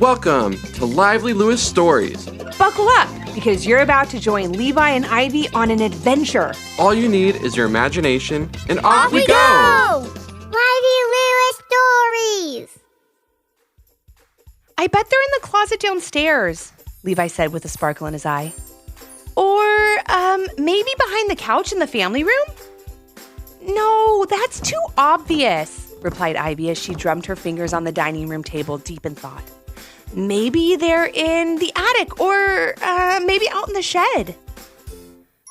Welcome to Lively Lewis Stories. Buckle up, because you're about to join Levi and Ivy on an adventure. All you need is your imagination, and off we go! Lively Lewis Stories! I bet they're in the closet downstairs, Levi said with a sparkle in his eye. Or, maybe behind the couch in the family room? No, that's too obvious, replied Ivy as she drummed her fingers on the dining room table deep in thought. Maybe they're in the attic or maybe out in the shed.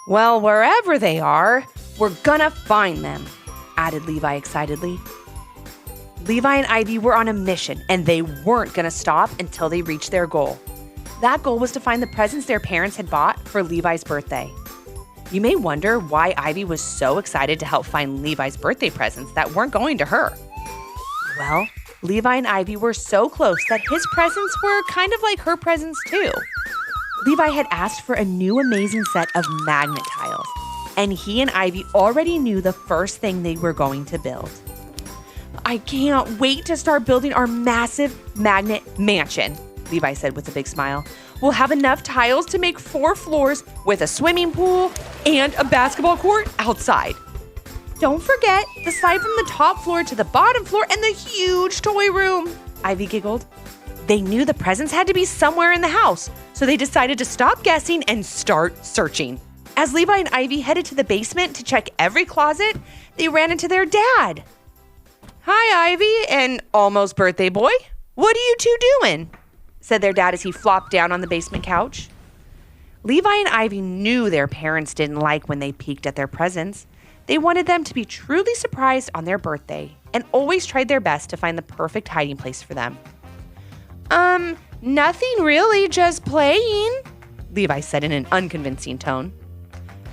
Well, wherever they are, we're gonna find them, added Levi excitedly. Levi and Ivy were on a mission, and they weren't gonna stop until they reached their goal. That goal was to find the presents their parents had bought for Levi's birthday. You may wonder why Ivy was so excited to help find Levi's birthday presents that weren't going to her. Well, Levi and Ivy were so close that his presents were kind of like her presents too. Levi had asked for a new amazing set of magnet tiles, and he and Ivy already knew the first thing they were going to build. I can't wait to start building our massive magnet mansion, Levi said with a big smile. We'll have enough tiles to make 4 floors with a swimming pool and a basketball court outside. Don't forget the slide from the top floor to the bottom floor and the huge toy room, Ivy giggled. They knew the presents had to be somewhere in the house, so they decided to stop guessing and start searching. As Levi and Ivy headed to the basement to check every closet, they ran into their dad. Hi, Ivy and almost birthday boy. What are you two doing? Said their dad as he flopped down on the basement couch. Levi and Ivy knew their parents didn't like when they peeked at their presents. They wanted them to be truly surprised on their birthday and always tried their best to find the perfect hiding place for them. Nothing really, just playing, Levi said in an unconvincing tone.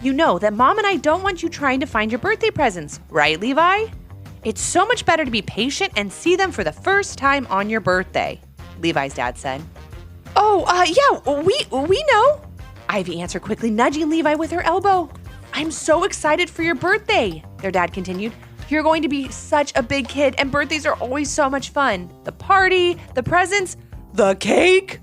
You know that Mom and I don't want you trying to find your birthday presents, right, Levi? It's so much better to be patient and see them for the first time on your birthday, Levi's dad said. Yeah, we know, Ivy answered quickly, nudging Levi with her elbow. I'm so excited for your birthday, their dad continued. You're going to be such a big kid, and birthdays are always so much fun. The party, the presents, the cake.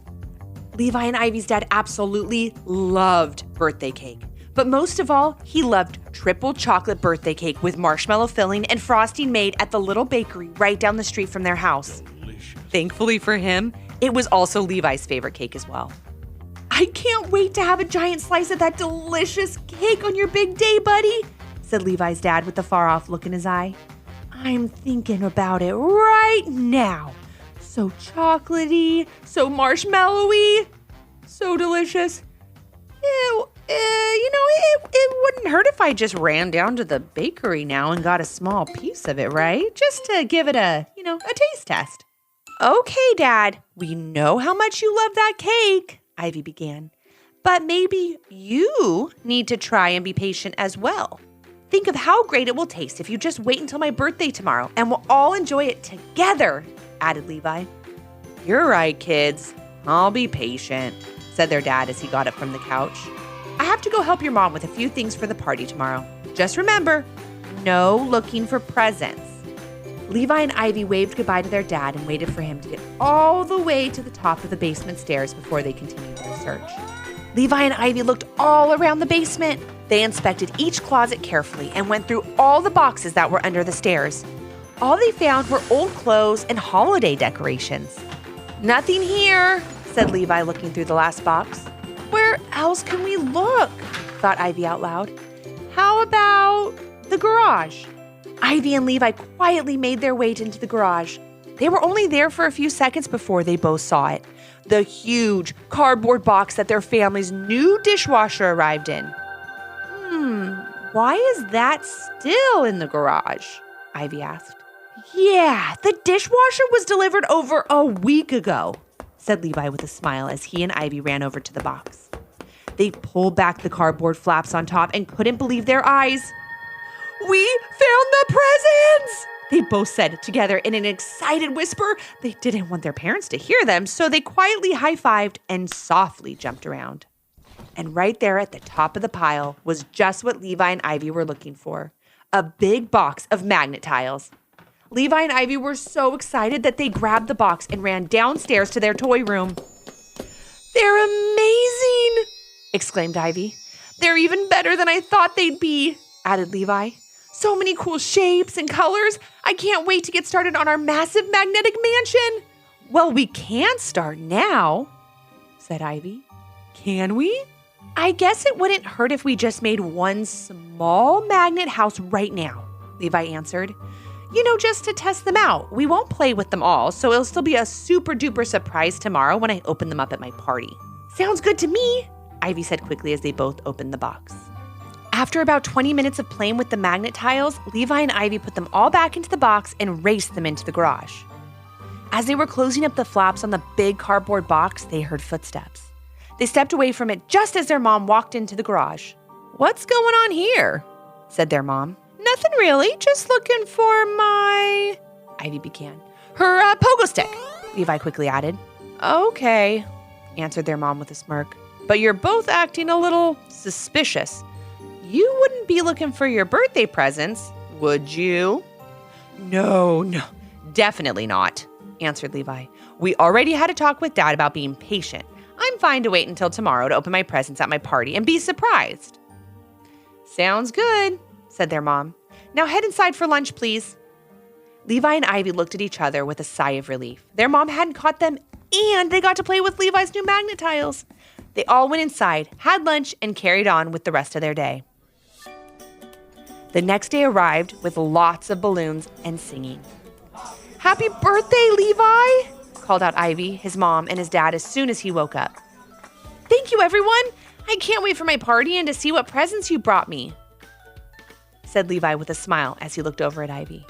Levi and Ivy's dad absolutely loved birthday cake. But most of all, he loved triple chocolate birthday cake with marshmallow filling and frosting made at the little bakery right down the street from their house. Delicious. Thankfully for him, it was also Levi's favorite cake as well. I can't wait to have a giant slice of that delicious cake on your big day, buddy, said Levi's dad with a far-off look in his eye. I'm thinking about it right now. So chocolatey, so marshmallowy, so delicious. It wouldn't hurt if I just ran down to the bakery now and got a small piece of it, right? Just to give it a taste test. Okay, Dad, we know how much you love that cake, Ivy began. But maybe you need to try and be patient as well. Think of how great it will taste if you just wait until my birthday tomorrow and we'll all enjoy it together, added Levi. You're right, kids. I'll be patient, said their dad as he got up from the couch. I have to go help your mom with a few things for the party tomorrow. Just remember, no looking for presents. Levi and Ivy waved goodbye to their dad and waited for him to get all the way to the top of the basement stairs before they continued their search. Levi and Ivy looked all around the basement. They inspected each closet carefully and went through all the boxes that were under the stairs. All they found were old clothes and holiday decorations. Nothing here, said Levi, looking through the last box. Where else can we look? Thought Ivy out loud. How about the garage? Ivy and Levi quietly made their way into the garage. They were only there for a few seconds before they both saw it. The huge cardboard box that their family's new dishwasher arrived in. Why is that still in the garage? Ivy asked. Yeah, the dishwasher was delivered over a week ago, said Levi with a smile as he and Ivy ran over to the box. They pulled back the cardboard flaps on top and couldn't believe their eyes. We found the presents! They both said together in an excited whisper. They didn't want their parents to hear them, so they quietly high-fived and softly jumped around. And right there at the top of the pile was just what Levi and Ivy were looking for, a big box of magnet tiles. Levi and Ivy were so excited that they grabbed the box and ran downstairs to their toy room. "They're amazing!" exclaimed Ivy. "They're even better than I thought they'd be," added Levi. "So many cool shapes and colors. I can't wait to get started on our massive magnetic mansion." "Well, we can start now," said Ivy. "Can we?" "I guess it wouldn't hurt if we just made one small magnet house right now," Levi answered. Just to test them out. We won't play with them all, so it'll still be a super duper surprise tomorrow when I open them up at my party." "Sounds good to me," Ivy said quickly as they both opened the box. After about 20 minutes of playing with the magnet tiles, Levi and Ivy put them all back into the box and raced them into the garage. As they were closing up the flaps on the big cardboard box, they heard footsteps. They stepped away from it just as their mom walked into the garage. "What's going on here?" said their mom. "Nothing really, just looking for my," Ivy began. "Her pogo stick," Levi quickly added. "Okay," answered their mom with a smirk. "But you're both acting a little suspicious. You wouldn't be looking for your birthday presents, would you?" No, definitely not," answered Levi. "We already had a talk with Dad about being patient. I'm fine to wait until tomorrow to open my presents at my party and be surprised." "Sounds good," said their mom. "Now head inside for lunch, please." Levi and Ivy looked at each other with a sigh of relief. Their mom hadn't caught them, and they got to play with Levi's new magnet tiles. They all went inside, had lunch, and carried on with the rest of their day. The next day arrived with lots of balloons and singing. "Happy birthday, Levi!" called out Ivy, his mom, and his dad as soon as he woke up. "Thank you, everyone! I can't wait for my party and to see what presents you brought me," said Levi with a smile as he looked over at Ivy.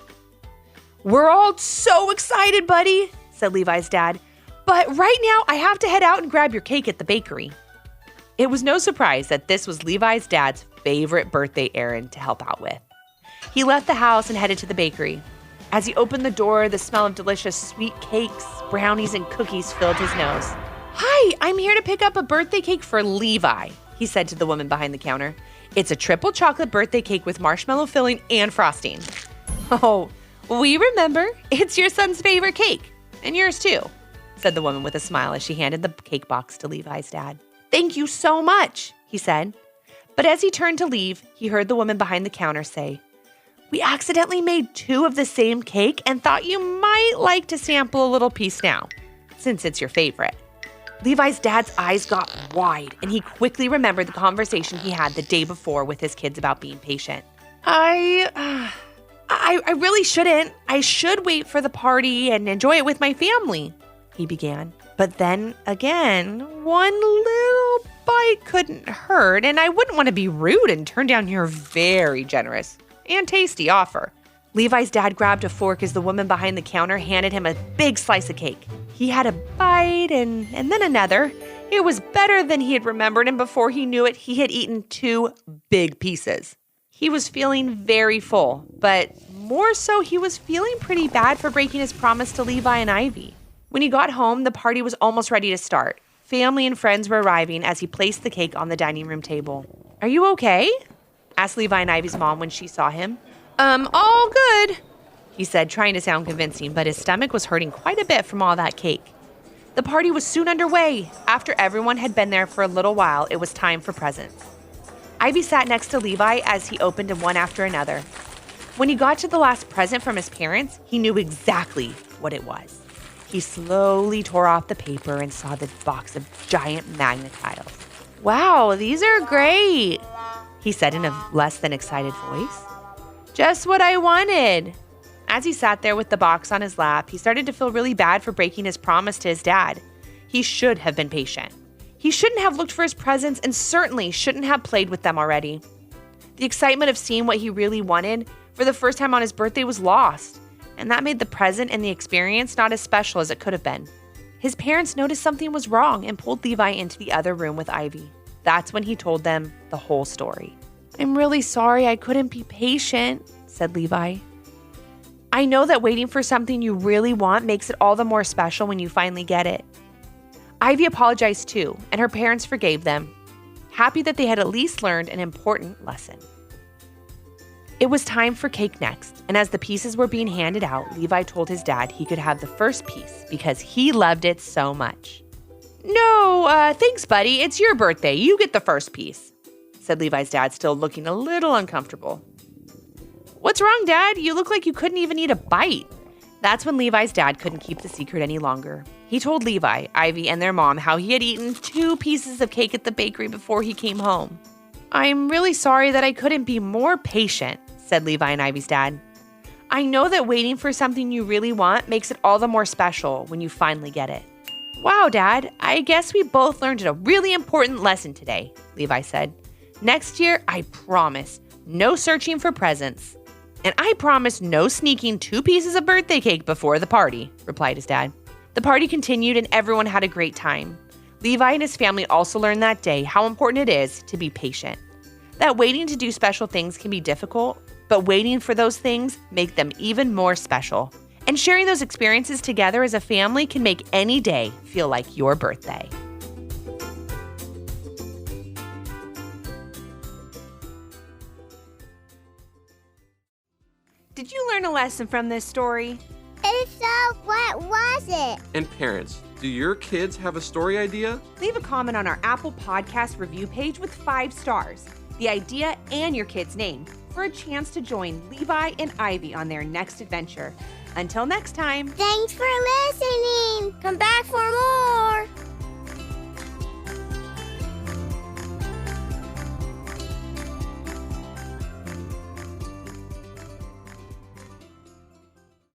"We're all so excited, buddy," said Levi's dad. "But right now, I have to head out and grab your cake at the bakery." It was no surprise that this was Levi's dad's favorite birthday errand to help out with. He left the house and headed to the bakery. As he opened the door, the smell of delicious sweet cakes, brownies, and cookies filled his nose. "Hi, I'm here to pick up a birthday cake for Levi," he said to the woman behind the counter. "It's a triple chocolate birthday cake with marshmallow filling and frosting." "Oh, we remember. It's your son's favorite cake. And yours too," said the woman with a smile as she handed the cake box to Levi's dad. "Thank you so much," he said. But as he turned to leave, he heard the woman behind the counter say, "We accidentally made 2 of the same cake and thought you might like to sample a little piece now, since it's your favorite." Levi's dad's eyes got wide, and he quickly remembered the conversation he had the day before with his kids about being patient. I really shouldn't. I should wait for the party and enjoy it with my family," he began. But then again, one little bite couldn't hurt, and I wouldn't want to be rude and turn down your very generous and tasty offer. Levi's dad grabbed a fork as the woman behind the counter handed him a big slice of cake. He had a bite and then another. It was better than he had remembered, and before he knew it, he had eaten 2 big pieces. He was feeling very full, but more so, he was feeling pretty bad for breaking his promise to Levi and Ivy. When he got home, the party was almost ready to start. Family and friends were arriving as he placed the cake on the dining room table. "Are you okay?" asked Levi and Ivy's mom when she saw him. All good," he said, trying to sound convincing, but his stomach was hurting quite a bit from all that cake. The party was soon underway. After everyone had been there for a little while, it was time for presents. Ivy sat next to Levi as he opened them one after another. When he got to the last present from his parents, he knew exactly what it was. He slowly tore off the paper and saw the box of giant magnet tiles. "Wow, these are great," he said in a less than excited voice. "Just what I wanted." As he sat there with the box on his lap, he started to feel really bad for breaking his promise to his dad. He should have been patient. He shouldn't have looked for his presents and certainly shouldn't have played with them already. The excitement of seeing what he really wanted for the first time on his birthday was lost, and that made the present and the experience not as special as it could have been. His parents noticed something was wrong and pulled Levi into the other room with Ivy. That's when he told them the whole story. "I'm really sorry I couldn't be patient," said Levi. "I know that waiting for something you really want makes it all the more special when you finally get it." Ivy apologized too, and her parents forgave them, happy that they had at least learned an important lesson. It was time for cake next, and as the pieces were being handed out, Levi told his dad he could have the first piece because he loved it so much. No, thanks, buddy. It's your birthday. You get the first piece, said Levi's dad, still looking a little uncomfortable. What's wrong, Dad? You look like you couldn't even eat a bite. That's when Levi's dad couldn't keep the secret any longer. He told Levi, Ivy, and their mom how he had eaten 2 pieces of cake at the bakery before he came home. I'm really sorry that I couldn't be more patient, said Levi and Ivy's dad. I know that waiting for something you really want makes it all the more special when you finally get it. Wow, Dad, I guess we both learned a really important lesson today, Levi said. Next year, I promise, no searching for presents. And I promise no sneaking 2 pieces of birthday cake before the party, replied his dad. The party continued and everyone had a great time. Levi and his family also learned that day how important it is to be patient. That waiting to do special things can be difficult, but waiting for those things make them even more special. And sharing those experiences together as a family can make any day feel like your birthday. Did you learn a lesson from this story? If so, what was it? And parents, do your kids have a story idea? Leave a comment on our Apple Podcast review page with 5 stars, the idea, and your kid's name for a chance to join Levi and Ivy on their next adventure. Until next time. Thanks for listening. Come back for more.